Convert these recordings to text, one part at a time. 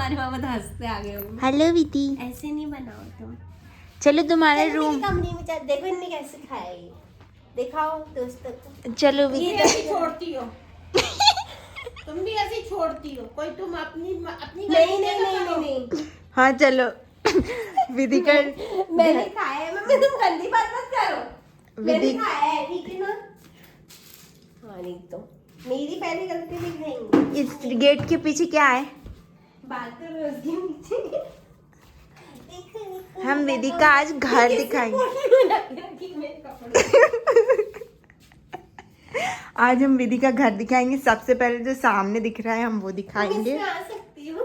हमारे पापा तो हंसते आगे होंगे। हेलो विधि, ऐसे नहीं बनाओ तुम। चलो तुम्हारा चलो रूम। मेरी कमरे में चल, देखो इनने कैसे खाया ये, दिखाओ दोस्तों को। चलो ये विधि। ऐसे छोड़ती हो तुम भी ऐसे छोड़ती हो, कोई तुम अपनी नहीं नहीं नहीं नहीं हाँ चलो विधि का मैंने खाया है मम्मी, तुम गंदी बात मत करो। मैंने विधि खाया है, ठीक है ना। हाँ नहीं तो मेरी पहली गलती भी खाएंगे। इस गेट के पीछे क्या है? बात कर रहे उसके पीछे। देखो, देखो, हम देखो, विधि का आज घर किसने दिखाएंगे। फोटो बना के रखी मेरे कपड़ों। आज हम विधि का घर दिखाएंगे। सबसे पहले जो सामने दिख रहा है हम वो तुम दिखाएंगे। इसमें आ सकती हो।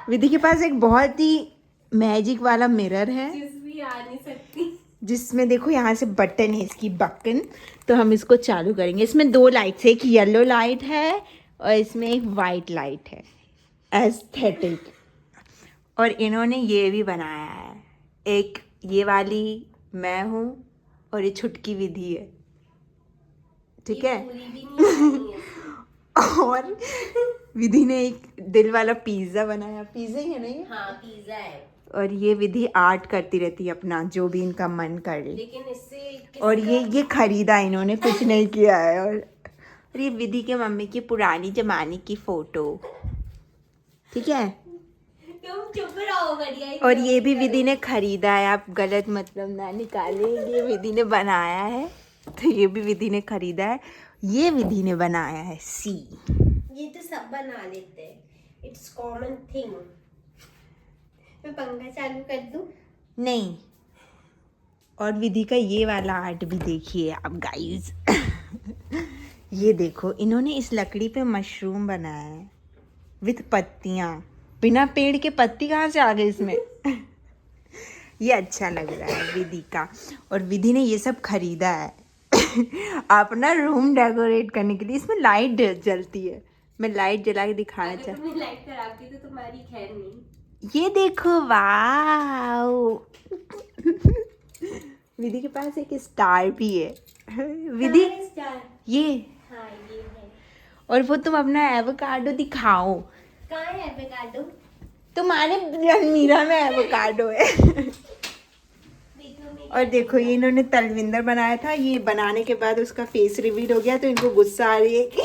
विधि के पास एक बहुत ही मैजिक वाला मिरर है जिसमें आ नहीं सकती। जिसमें देखो यहाँ से बटन है, इसकी बटन। तो हम इसको चालू करेंगे। इसमें दो लाइट्स है, एक येलो लाइट है और इसमें एक वाइट लाइट है, एस्थेटिक। और इन्होंने ये भी बनाया है, एक ये वाली मैं हूँ और ये छुटकी विधि है, ठीक है। पूरी भी नहीं है। और विधि ने एक दिल वाला पिज्जा बनाया। पिज्जा ही है ना ये? हाँ पिज्जा है, और ये विधि आर्ट करती रहती है अपना, जो भी इनका मन करे। लेकिन इससे और ये खरीदा इन्होंने, कुछ नहीं किया है। और ये विधि के मम्मी की पुरानी जमाने की फोटो, ठीक है। तुम चुप रहो बढ़िया। और ये भी विधि ने खरीदा है, आप गलत मतलब ना निकालें। ये विधि ने बनाया है, तो ये भी विधि ने खरीदा है। ये विधि ने बनाया है सी। ये तो सब बना लेते हैं, इट्स कॉमन थिंग। मैं पंखा चालू कर दूं? नहीं। और विधि का ये वाला आर्ट भी देखिए आप गाइस। ये देखो, इन्होंने इस लकड़ी पे मशरूम बनाया है विथ पत्तियां। बिना पेड़ के पत्ती कहाँ से आ गई इसमें? ये अच्छा लग रहा है विधि का। और विधि ने ये सब खरीदा है अपना रूम डेकोरेट करने के लिए। इसमें लाइट जलती है, मैं लाइट जला के दिखाना चाहती हूँ। तुमने लाइट खराब की तो तुम्हारी खैर नहीं। ये देखो, वाओ। विधि के पास एक स्टार भी है। विधि स्टार, ये, हाँ ये है। और वो तुम अपना एवोकाडो दिखाओ। कहाँ है एवोकाडो? तुम्हारे अलमीरा में एवोकाडो है। देखो और देखो, ये इन्होंने तलविंदर बनाया था। ये बनाने के बाद उसका फेस रिवील हो गया, तो इनको गुस्सा आ रही है कि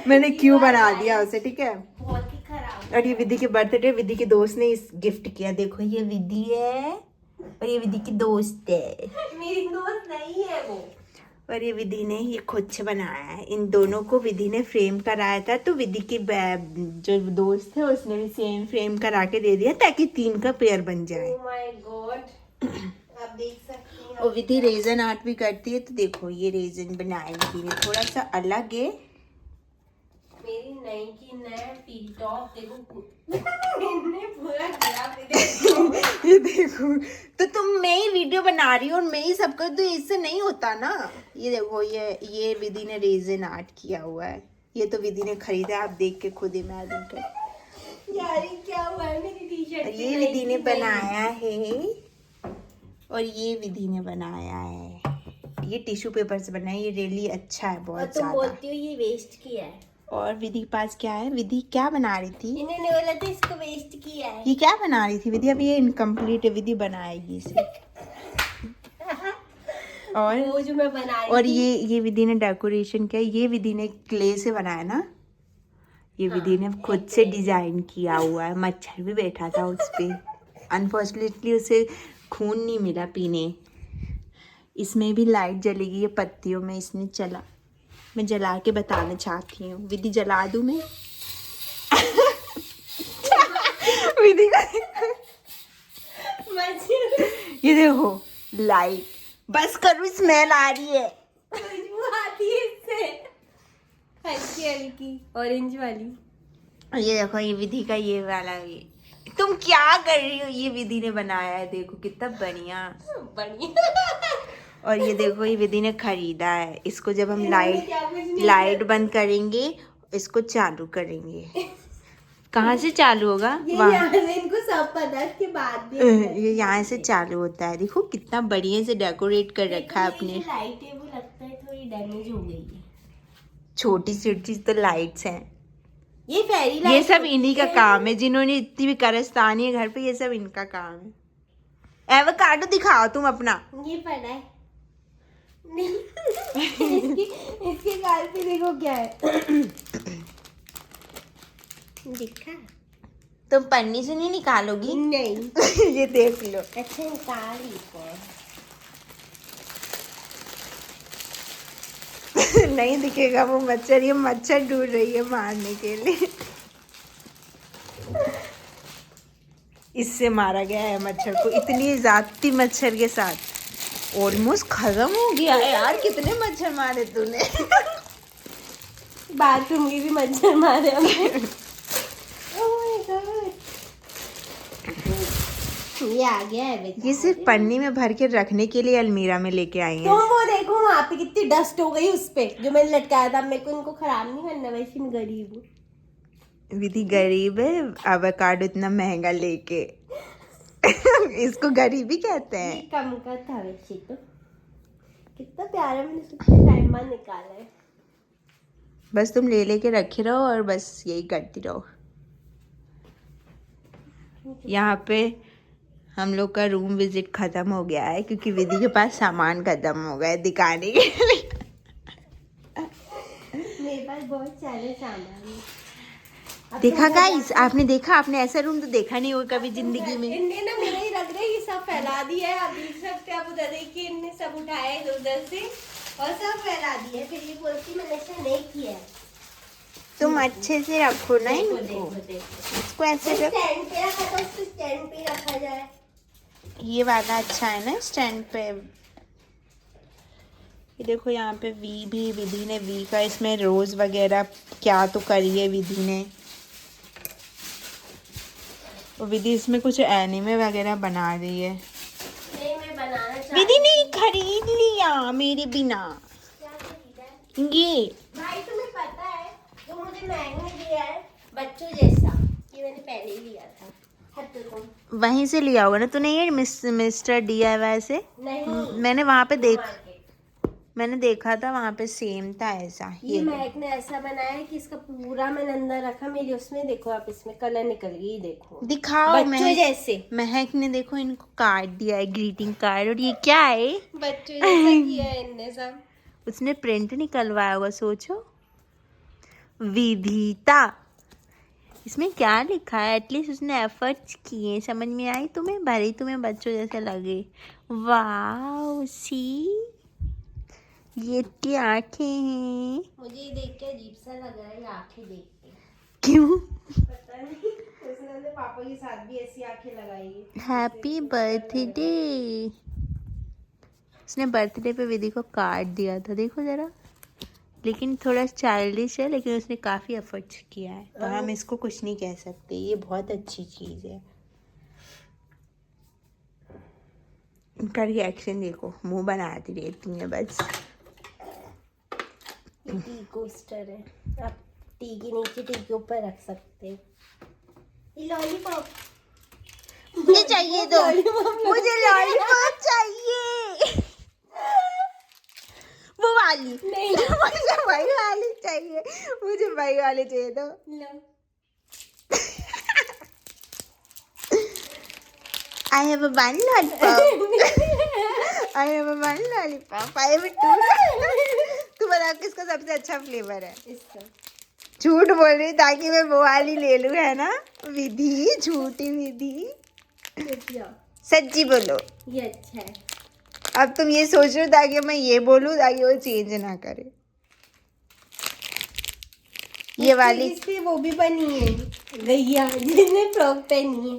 मैंने क्यों बना दिया उसे, ठीक है। बहुत ही खराब। और ये विधि के बर्थडे, विधि के दोस्त ने इस गिफ्ट किया। देखो, ये विधि है और ये विधि की दोस्त है। मेरी दोस्त नहीं है वो। और ये विधि ने ये खुद से बनाया है। इन दोनों को विधि ने फ्रेम कराया था, तो विधि के जो दोस्त थे उसने भी सेम फ्रेम करा के दे दिया, ताकि 3 का पेयर बन जाए। Oh my God, आप देख सकते हैं। और विधि रेजन आर्ट भी करती है, तो देखो ये रेजन बनाया विधि ने, थोड़ा सा अलग है। मेरी नई की नया टी टॉप देखो। मैंने पूरा खराब देखो। ये देखो, तो मैं ही वीडियो बना रही हूँ और मैं ही सब कर दूँ, इससे नहीं होता ना। ये देखो, ये विधि ने रेजन आर्ट किया हुआ है। ये तो विधि ने खरीदा, आप देख के खुद इमेजिन कर। यार ये क्या हुआ है मेरी टी शर्ट? और ये विधि ने बनाया है, और ये विधि ने बनाया है। ये टिश्यू पेपर से बना है। ये रियली अच्छा है, बहुत तुम ज्यादा। बोलती हो ये वेस्ट किया है। और विधि के पास क्या है? विधि क्या बना रही थी? इन्होंने बोला था इसको वेस्ट किया है। ये क्या बना रही थी विधि? अभी ये इनकम्प्लीट है, विधि बनाएगी इसे। और वो जो मैं बना रही और थी। ये विधि ने डेकोरेशन किया। ये विधि ने क्ले से बनाया ना, ये विधि ने खुद से डिजाइन किया हुआ है। मच्छर भी बैठा था उस पे, अनफॉर्चुनेटली उसे खून नहीं मिला पीने। इसमें भी लाइट जलेगी, ये पत्तियों में इसने चला। मैं जला के बताना चाहती हूँ। विधि जला दूं मैं? विधि का ये देखो लाइट, बस करो, स्मेल आ रही है। खुशबू आती है इससे, हल्की हल्की ऑरेंज वाली। और ये देखो, ये विधि का ये वाला, ये तुम क्या कर रही हो? ये विधि ने बनाया है, देखो कितना बढ़िया बढ़िया। और ये देखो, ये विधि ने खरीदा है। इसको जब हम लाइट बंद करेंगे, इसको चालू करेंगे। कहाँ से चालू होगा? यहाँ से इनको सब पता है, इसके बाद भी ये यहाँ से चालू होता है। देखो कितना बढ़िया से डेकोरेट कर रखा है अपने। लाइट है वो लगता है थोड़ी डैमेज हो गई है। छोटी सी चीज तो लाइट्स हैं। ये फेरी ये लाइट सब इन्हीं का काम है, जिन्होंने इतनी भी कारस्तानी है घर पे, ये सब इनका काम है। एवोकाडो दिखाओ तुम अपना। ये पड़ा है इसके गाल पे देखो क्या है दिखा? तुम पन्नी से नहीं निकालोगी? नहीं ये देख लो। अच्छा निकाल इसको। नहीं दिखेगा वो मच्छर, ये मच्छर ढूंढ रही है मारने के लिए। इससे मारा गया है मच्छर को, इतनी ज्यादती मच्छर के साथ। ऑलमोस्ट खत्म हो गया है यार, कितने मच्छर मारे तूने? बाथरूम की भी मच्छर मारे हमने। Oh my God. ये आ गया है बेटा। ये सिर्फ पन्नी में भर के रखने के लिए अलमीरा में लेके आई तो हैं। वो देखो वहाँ पे कितनी डस्ट हो गई उस पे जो मैंने लटकाया था। मेरे को इनको खराब नहीं करना, वैसे मैं गरीब हूँ। विधि गरीब है, एवोकाडो इतना महंगा लेके। इसको गरीबी कहते ये हैं। कम का था वैसे तो। कितना प्यारा मैंने कितने टाइम बाद निकाला है। बस तुम ले लेके रखे रहो और बस यही करती रहो। यहाँ पे हम लोग का रूम विजिट खत्म हो गया है क्योंकि विधि के पास सामान खत्म हो गया है दिखाने के लिए। मेरे पास बहुत सारे सामान है। अब देखा तो गाइस, आपने देखा? आपने ऐसा रूम तो देखा नहीं होगा कभी जिंदगी में। इनने ना मेरा ही रख रहे, ये सब फैला दिया है। आप देख सकते हैं, आप उधर देखिए, इनने सब उठाया है इधर उधर से और सब फैला दिया है। फिर ये बोलती मैंने ऐसा नहीं किया है। तुम अच्छे से रखो ना देखो इनको। देखो देखो, इसको ऐसे रख। स्टैंड पे रखा था, उसको स्टैंड पे रखा जाए। ये वाला अच्छा है ना स्टैंड पे। ये देखो यहाँ पे वी भी, विधि ने वी का इसमें रोज वगैरह क्या तो करी है विधि ने। और विधि इसमें कुछ एनिमे वगैरह बना रही है। नहीं मैं बनाना चाहती विधि ने खरीद लिया मेरे बिना क्या खरीदा है? ये। भाई तुम्हें पता है जो मुझे मैग ने दिया है बच्चों जैसा, ये मैंने पहले ही लिया था। हद तुम वहीं से लिया होगा ना तूने ये मिस्टर DIY से? नहीं, मैंने वहाँ पे मार्केट। मैंने देखा था वहाँ पे सेम था ऐसा। ये मैग ने ऐसा बनाया है कि इसका पूरा मैंने अंदर रखा। मेरी उसमें देखो, आप इसमें कलर निकल गई, देखो दिखाओ। बच्चों जैसे। महक ने देखो इनको कार्ड दिया है, ग्रीटिंग कार्ड। और ये क्या है? बच्चों जैसा किया है इनने सब। उसने प्रिंट निकलवाया होगा, सोचो। विधिता, इसमें क्या लिखा है? एटलीस्ट उसने एफर्ट्स किए। समझ में आई तुम्हें? भले ही तुम्हें बच्चों जैसे लगे। वाह, सी ये इतनी आंखें हैं। मुझे ये देख के अजीब सा लग रहा है, ये आंखें देख के। क्यों? पता नहीं, उसने अपने पापा के साथ भी ऐसी आंखें लगाई है। Happy birthday. उसने बर्थडे पे विधि को कार्ड दिया था, देखो जरा। लेकिन थोड़ा चाइल्डिश है, लेकिन उसने काफी एफर्ट्स किया है, तो हम इसको कुछ नहीं कह सकते। ये बहुत अच्छी चीज है। इनका रिएक्शन देखो, मुंह बनाती रहती है बस। ये टी कोस्टर है, आप टी के नीचे टी के ऊपर रख सकते हैं। ये लॉलीपॉप मुझे चाहिए दो, मुझे लॉलीपॉप चाहिए। वो वाली नहीं। मुझे वही वाली चाहिए, मुझे वही वाली चाहिए दो। लो। I have a one lollipop. I have a one lollipop. I have a two. तू बता किसका सबसे अच्छा फ्लेवर है? इसका। झूठ बोल रही ताकि मैं वो वाली ले लूं, है ना? विधि, झूठी विधि। सच्ची बोलो। ये अच्छा है। अब तुम ये सोच रहे हो ताकि मैं ये बोलूं ताकि वो चेंज ना करे। ये वाली इस पे वो भी बनी है गैया, जिसने फ्रॉक पहनी है।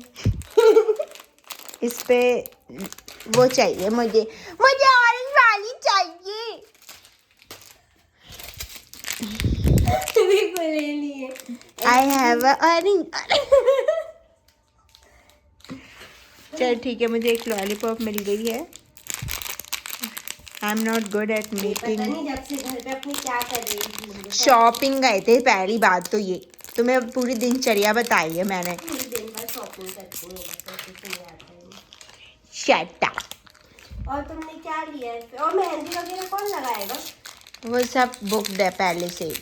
इस पे वो चाहिए मुझे, मुझे ऑरेंज वाली चाहिए। देखो ले लिए। I have a orange. चल ठीक है, मुझे एक लॉलीपॉप मिल गई है। I am not good at पता मेकिंग। नहीं जब से घर पे अपनी क्या कर रही थी। शॉपिंग गए थे पहली बात तो ये। तुम्हें पूरी दिनचर्या बताई है मैंने। पूरी दिन भर शॉपिंग करती हूँ, बस कुछ नहीं आता है। Shut up. और तुमने क्या लिया है? और मेहंदी वगैरह कौन लगाएगा? वो सब बुक्ड है पहले से।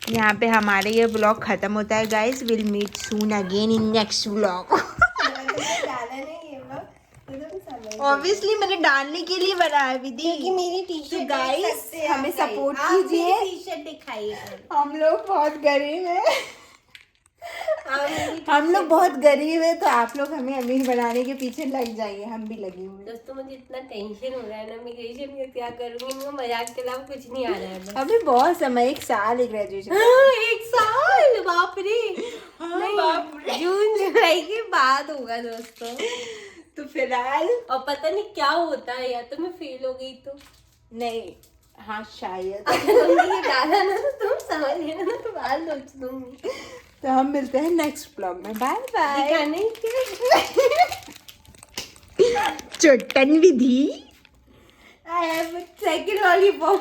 यहाँ पे हमारे ये ब्लॉग खत्म होता है guys. Will meet soon again in next blog. डाला नहीं ये ब्लॉग, तो तुम समझ ऑब्वियसली मैंने डालने के लिए बनाया विधि. क्योंकि मेरी टी तो शर्ट guys, हमें support कीजिए. टी शर्ट दिखाइए. हम लोग बहुत गरीब हैं. आप मेरी हम लोग बहुत गरीब है तो आप लोग हमें अमीर बनाने के पीछे लग जाइए. हम भी लगे हुए हैं. दोस्तों मुझे इतना टेंशन हो रहा है ना इमिग्रेशन का, क्या करूंगी. मुझे मजाक के अलावा कुछ नहीं आ रहा है बस. अभी बहुत समय, 1 साल है ग्रेजुएशन. हाँ, 1 साल, बाप रे. हाँ, नहीं, बाप जून जुलाई के बाद होगा दोस्तों. तो फिलहाल और पता नहीं क्या होता है, या तो मैं फेल हो गई तो. नहीं. हाँ शायद. तुमने ये डाला ना तो तुम समझ लेना ना, तो बात सोच दूंगी. तो हम मिलते हैं नेक्स्ट ब्लॉग में. Bye bye. दिखाने क्या चोटन विधि. I have second lollipop.